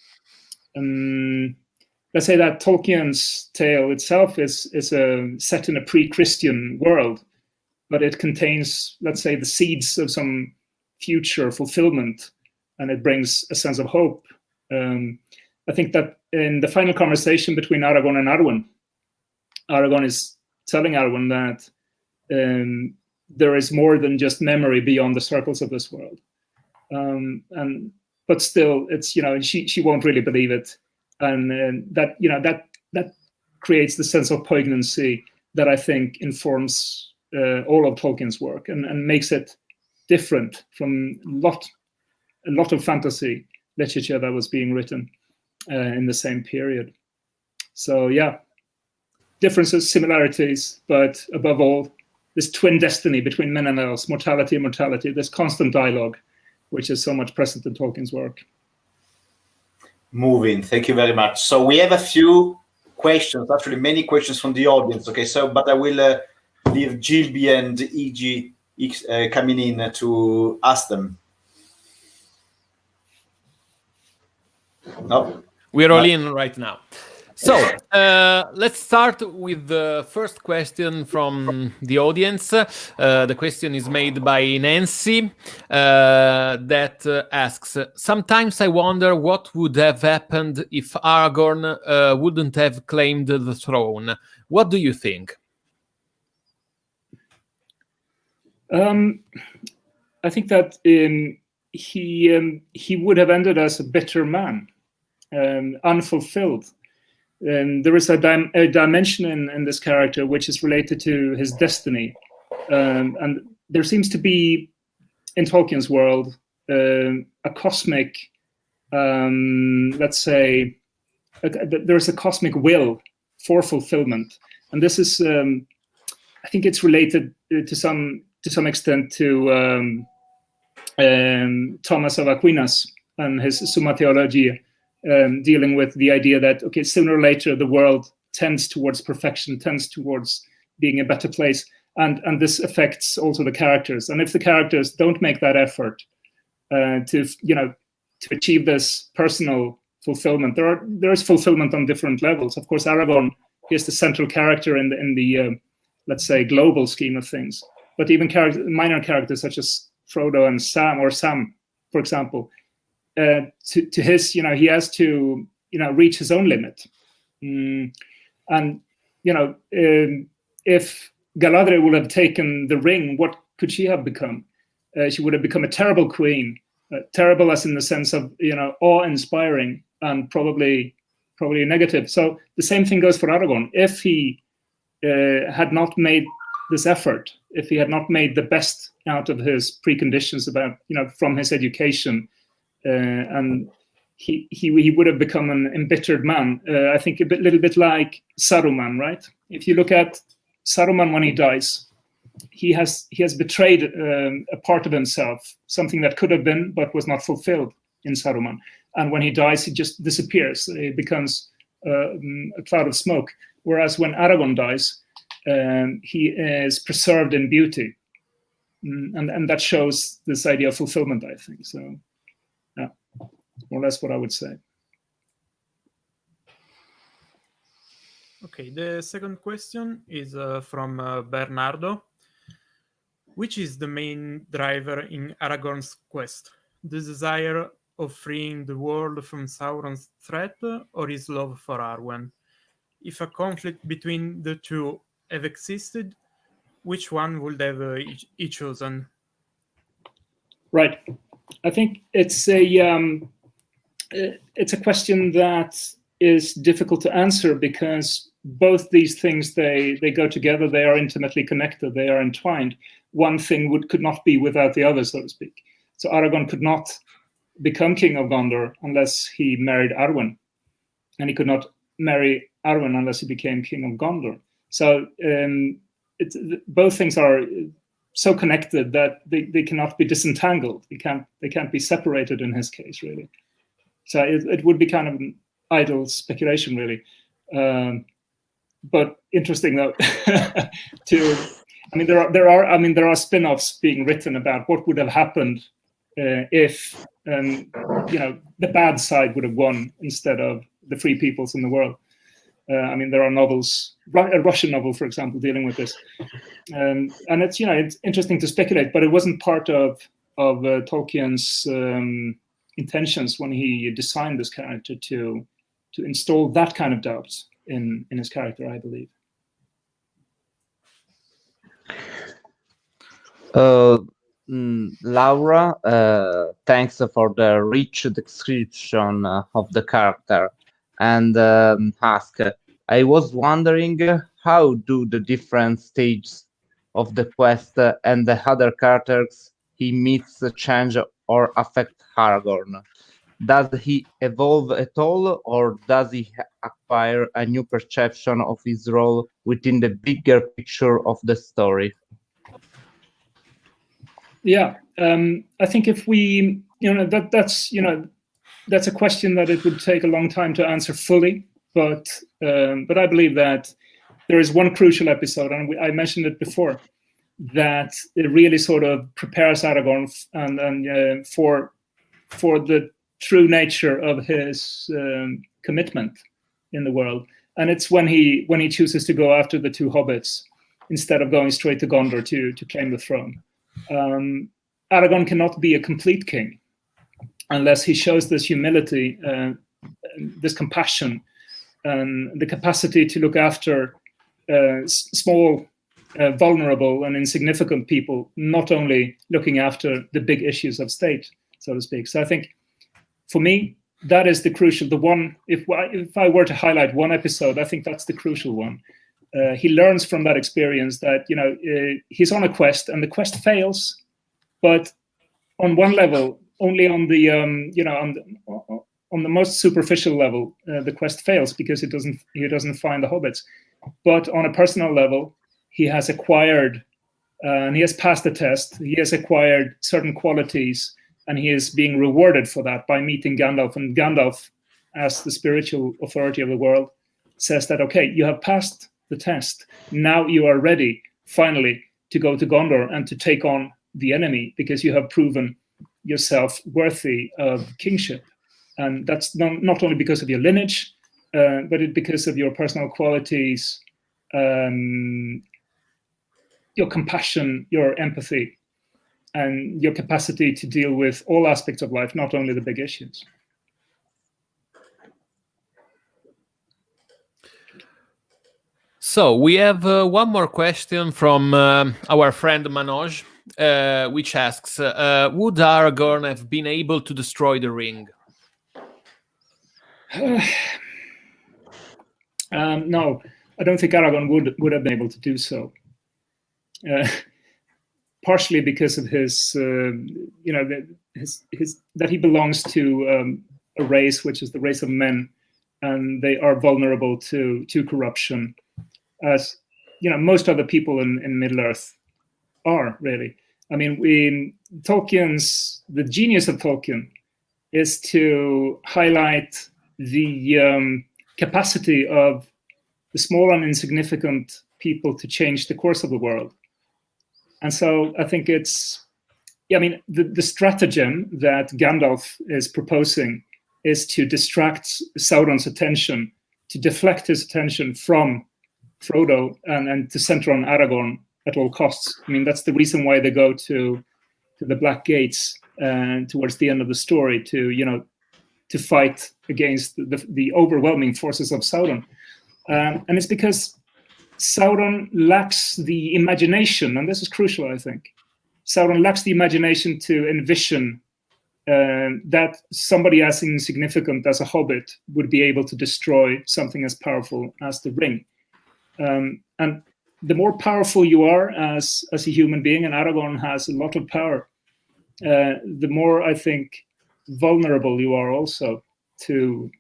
Let's say that Tolkien's tale itself is set in a pre-Christian world, but it contains, let's say, the seeds of some future fulfillment, and it brings a sense of hope. I think that in the final conversation between Aragorn and Arwen, Aragorn is telling Arwen that there is more than just memory beyond the circles of this world. But still, it's, she won't really believe it, and that creates the sense of poignancy that I think informs all of Tolkien's work and makes it different from a lot of fantasy literature that was being written in the same period. So yeah, differences, similarities, but above all, this twin destiny between men and elves, mortality and mortality, this constant dialogue, which is so much present in Tolkien's work. Moving. Thank you very much. So we have a few questions, actually many questions from the audience. Okay, but I will leave Gilby and EG coming in to ask them. No? We're all in right now. So let's start with the first question from the audience. The question is made by Nancy that asks, sometimes I wonder what would have happened if Aragorn wouldn't have claimed the throne. What do you think? I think that he would have ended as a bitter man, unfulfilled. There is a dimension in this character which is related to his destiny, and there seems to be in Tolkien's world a cosmic, let's say, there's a cosmic will for fulfillment, and this is, I think, it's related to some extent to Thomas of Aquinas and his Summa Theologiae. Dealing with the idea that, okay, sooner or later the world tends towards perfection, tends towards being a better place, and this affects also the characters. And if the characters don't make that effort to achieve this personal fulfillment, there is fulfillment on different levels. Of course, Aragorn is the central character in the let's say, global scheme of things. But even minor characters such as Frodo and Sam, for example. To his, he has to, reach his own limit. And, if Galadriel would have taken the ring, what could she have become? She would have become a terrible queen, terrible as in the sense of, awe-inspiring and probably negative. So the same thing goes for Aragorn. If he had not made this effort, if he had not made the best out of his preconditions about, from his education, and he would have become an embittered man. I think a little bit like Saruman, right? If you look at Saruman when he dies, he has betrayed a part of himself, something that could have been but was not fulfilled in Saruman. And when he dies, he just disappears. He becomes a cloud of smoke. Whereas when Aragorn dies, he is preserved in beauty, and that shows this idea of fulfillment, I think. So. More or less what I would say. Okay, the second question is from Bernardo. Which is the main driver in Aragorn's quest? The desire of freeing the world from Sauron's threat, or his love for Arwen? If a conflict between the two have existed, which one would have he chosen? Right. I think it's a question that is difficult to answer because both these things, they go together. They are intimately connected. They are entwined. One thing could not be without the other, so to speak. So Aragorn could not become king of Gondor unless he married Arwen, and he could not marry Arwen unless he became king of Gondor. So both things are so connected that they cannot be disentangled. They can't be separated in his case, really. So it would be kind of an idle speculation, really. But interesting though. There are spin-offs being written about what would have happened if the bad side would have won instead of the free peoples in the world. I mean, there are novels, a Russian novel, for example, dealing with this, and it's it's interesting to speculate, but it wasn't part of Tolkien's intentions when he designed this character to install that kind of doubt in his character, I believe. Laura, thanks for the rich description of the character, and ask, I was wondering, how do the different stages of the quest and the other characters he meets change or affect Aragorn? Does he evolve at all, or does he acquire a new perception of his role within the bigger picture of the story? Yeah, I think if we, that's a question that it would take a long time to answer fully. But I believe that there is one crucial episode, and I mentioned it before, that it really sort of prepares Aragorn and for the true nature of his commitment in the world. And it's when he chooses to go after the two hobbits instead of going straight to Gondor to claim the throne. Aragorn cannot be a complete king unless he shows this humility, this compassion, and the capacity to look after small, vulnerable, and insignificant people, not only looking after the big issues of state, so to speak. So I think, for me, that is the crucial, the one, if I were to highlight one episode, I think that's the crucial one. He learns from that experience that, he's on a quest, and the quest fails, but on one level, only on the, on the most superficial level, the quest fails because he doesn't find the hobbits. But on a personal level, he has acquired, and he has passed the test. He has acquired certain qualities, and he is being rewarded for that by meeting Gandalf. And Gandalf, as the spiritual authority of the world, says that, okay, you have passed the test. Now you are ready, finally, to go to Gondor and to take on the enemy, because you have proven yourself worthy of kingship. And that's not only because of your lineage, but because of your personal qualities, your compassion, your empathy, and your capacity to deal with all aspects of life, not only the big issues. So we have one more question from our friend Manoj, which asks, would Aragorn have been able to destroy the ring? No, I don't think Aragorn would have been able to do so. Partially because of his, that he belongs to a race which is the race of men, and they are vulnerable to corruption, as most other people in Middle Earth are, really. I mean, the genius of Tolkien is to highlight the capacity of the small and insignificant people to change the course of the world. And so I think the stratagem that Gandalf is proposing is to distract Sauron's attention, to deflect his attention from Frodo and to center on Aragorn at all costs. I mean, that's the reason why they go to the Black Gates towards the end of the story to fight against the overwhelming forces of Sauron. And it's because Sauron lacks the imagination, and this is crucial, I think. Sauron lacks the imagination to envision that somebody as insignificant as a hobbit would be able to destroy something as powerful as the ring. And the more powerful you are as a human being, and Aragorn has a lot of power, the more, I think, vulnerable you are also to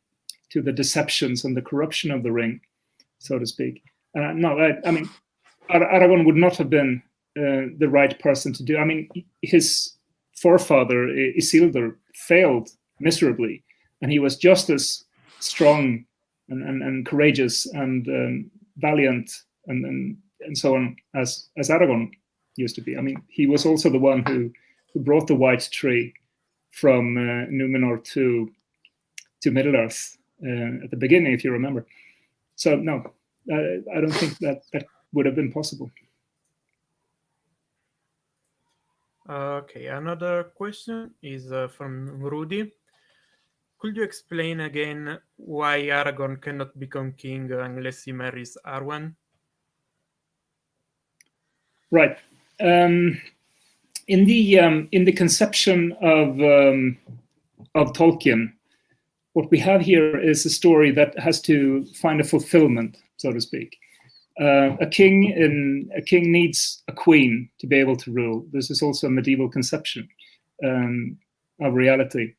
the deceptions and the corruption of the ring, so to speak. Aragorn would not have been the right person to do. I mean, his forefather, Isildur, failed miserably, and he was just as strong and courageous and valiant and so on as Aragorn used to be. I mean, he was also the one who brought the White Tree from Númenor to Middle Earth at the beginning, if you remember. So no, I don't think that would have been possible. Okay, another question is from Rudy. Could you explain again why Aragorn cannot become king unless he marries Arwen? Right. In the conception of Tolkien, what we have here is a story that has to find a fulfillment, so to speak. A king needs a queen to be able to rule. This is also a medieval conception of reality,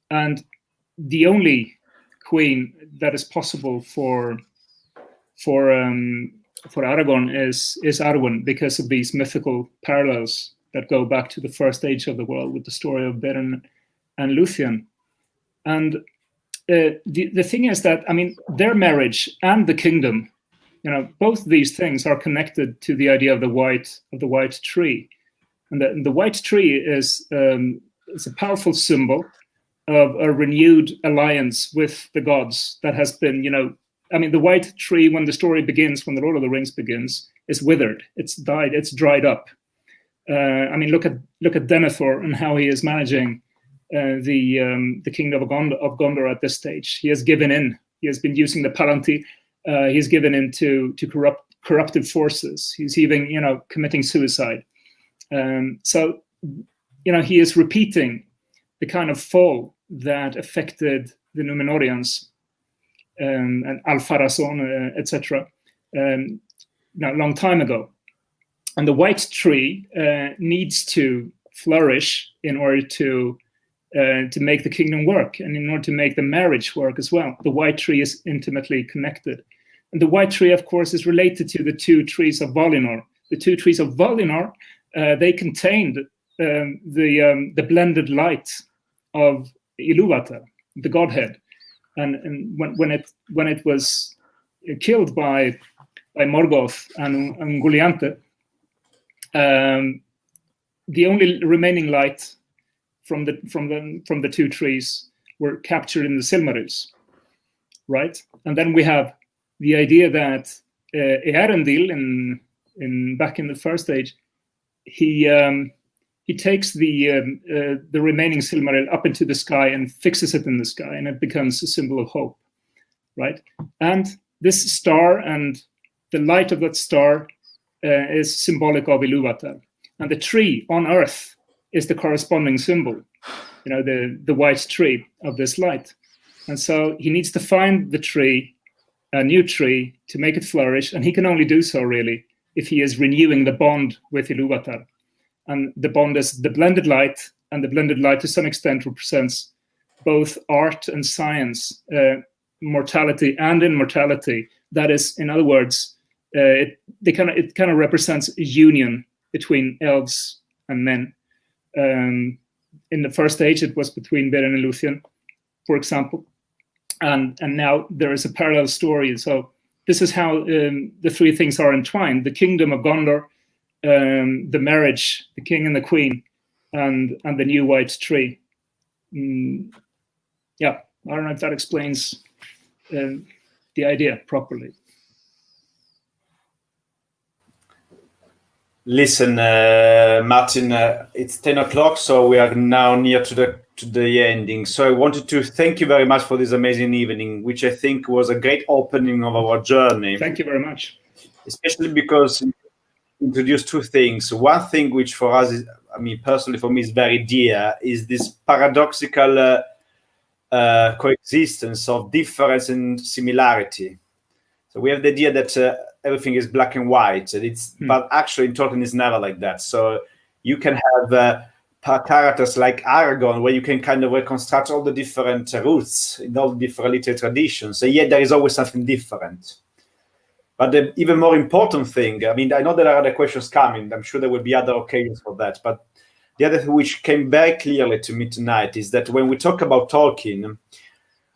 and the only queen that is possible for Aragorn is Arwen, because of these mythical parallels that go back to the first age of the world with the story of Beren and Luthien. And the thing is that, I mean, their marriage and the kingdom, both these things are connected to the idea of the white tree, and the white tree is a powerful symbol of a renewed alliance with the gods that has been, I mean, the white tree, when the story begins, when the Lord of the Rings begins, is withered. It's died. It's dried up. I mean, look at Denethor and how he is managing the kingdom of Gondor at this stage. He has given in. He has been using the Palantir. He's given in to corruptive forces. He's even, committing suicide. So, he is repeating the kind of fall that affected the Númenóreans and Al-Pharazôn, etc. A long time ago. And the white tree needs to flourish in order to make the kingdom work, and in order to make the marriage work as well. The white tree is intimately connected. And the white tree, of course, is related to the two trees of Valinor. The two trees of Valinor, they contained the blended light of Ilúvatar, the Godhead. And when it was killed by Morgoth and Gulliante, the only remaining light from the two trees were captured in the Silmarils, right? And then we have the idea that Eärendil, back in the first age, he takes the remaining Silmaril up into the sky and fixes it in the sky, and it becomes a symbol of hope, right? And this star and the light of that star is symbolic of Ilúvatar, and the tree on Earth is the corresponding symbol, the white tree of this light. And so he needs to find the tree, a new tree, to make it flourish, and he can only do so really if he is renewing the bond with Ilúvatar. And the bond is the blended light, and the blended light to some extent represents both art and science, mortality and immortality. That is, in other words, it kind of represents a union between elves and men. In the first age, it was between Beren and Luthien, for example, and now there is a parallel story. So this is how the three things are entwined: the kingdom of Gondor, the marriage, the king and the queen, and the new white tree. Yeah, I don't know if that explains the idea properly. Listen, Martin, it's 10 o'clock, so we are now near to the ending. So I wanted to thank you very much for this amazing evening, which I think was a great opening of our journey. Thank you very much. Especially because you introduced two things. One thing which for us, personally for me is very dear, is this paradoxical coexistence of difference and similarity. So we have the idea that everything is black and white, but actually in Tolkien it's never like that. So you can have characters like Aragorn, where you can kind of reconstruct all the different roots in all the different literary traditions, so yet there is always something different. But the even more important thing, I know there are other questions coming, I'm sure there will be other occasions for that, but the other thing which came very clearly to me tonight is that when we talk about Tolkien,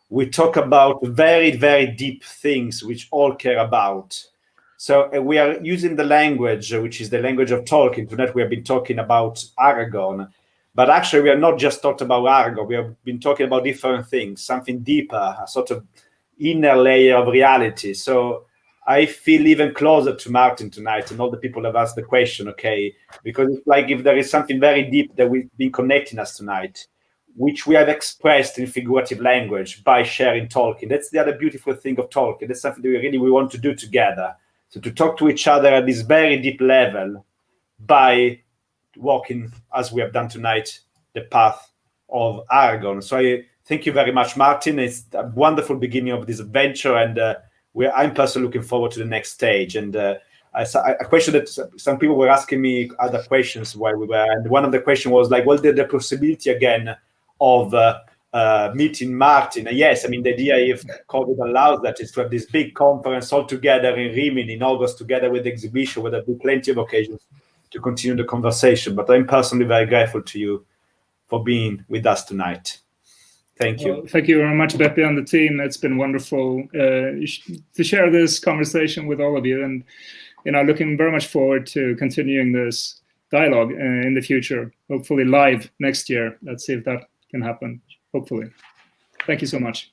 we talk about very, very deep things which all care about. So we are using the language, which is the language of Tolkien. Tonight we have been talking about Aragorn, but actually we are not just talking about Aragorn. We have been talking about different things, something deeper, a sort of inner layer of reality. So I feel even closer to Martin tonight and all the people have asked the question, okay? Because it's like if there is something very deep that we've been connecting us tonight, which we have expressed in figurative language by sharing Tolkien. That's the other beautiful thing of Tolkien. That's something that we want to do together. So to talk to each other at this very deep level by walking, as we have done tonight, the path of Aragorn. So I thank you very much, Martin. It's a wonderful beginning of this adventure, and I'm personally looking forward to the next stage. And a question that some people were asking me other questions while we were, and one of the questions was like, well, the possibility again of meeting Martin. And yes, I mean, the idea, if COVID allows that, is to have this big conference all together in Rimini in August, together with the exhibition, where there'll be plenty of occasions to continue the conversation. But I'm personally very grateful to you for being with us tonight. Thank you. Well, thank you very much, Beppe and the team. It's been wonderful to share this conversation with all of you, and looking very much forward to continuing this dialogue in the future, hopefully live next year. Let's see if that can happen, hopefully. Thank you so much.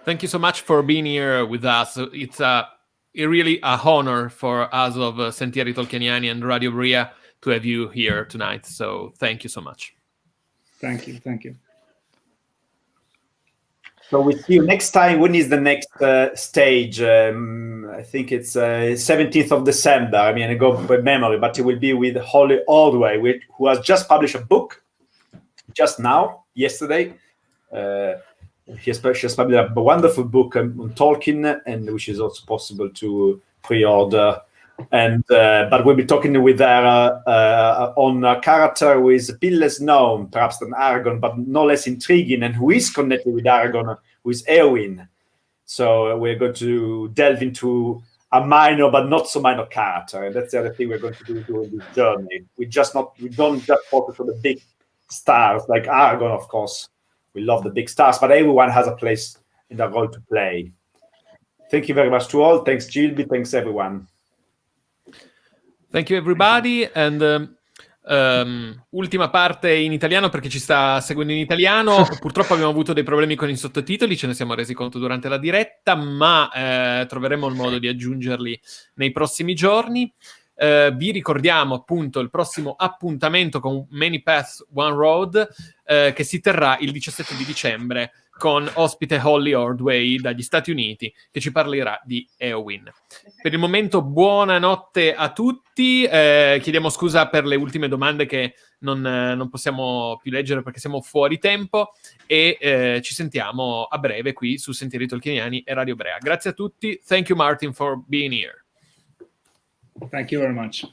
Thank you so much for being here with us. It's really a honor for us of Sentieri Tolkieniani and Radio Brea to have you here tonight. So thank you so much. Thank you. Thank you. So we see you next time. When is the next stage? I think it's 17th of December. I mean, I go by memory, but it will be with Holly Ordway, who has just published a book just now, yesterday. She has published a wonderful book on Tolkien, and which is also possible to pre-order. And but we'll be talking with her on a character who is a bit less known, perhaps, than Aragorn, but no less intriguing, and who is connected with Aragorn, who is Éowyn. So we're going to delve into a minor but not so minor character, and that's the other thing we're going to do during this journey. We don't just focus on the big stars like Aragorn, of course. We love the big stars, but everyone has a place in the role to play. Thank you very much to all. Thanks, Gilby. Thanks, everyone. Thank you everybody, and ultima parte in italiano perché ci sta seguendo in italiano. Purtroppo abbiamo avuto dei problemi con i sottotitoli, ce ne siamo resi conto durante la diretta, ma troveremo il modo di aggiungerli nei prossimi giorni. Vi ricordiamo appunto il prossimo appuntamento con Many Paths, One Road, che si terrà il 17 di dicembre con ospite Holly Ordway dagli Stati Uniti, che ci parlerà di Éowyn. Per il momento buonanotte a tutti, chiediamo scusa per le ultime domande che non possiamo più leggere perché siamo fuori tempo, e ci sentiamo a breve qui su Sentieri Tolkieniani e Radio Brea. Grazie a tutti, thank you Martin for being here. Thank you very much.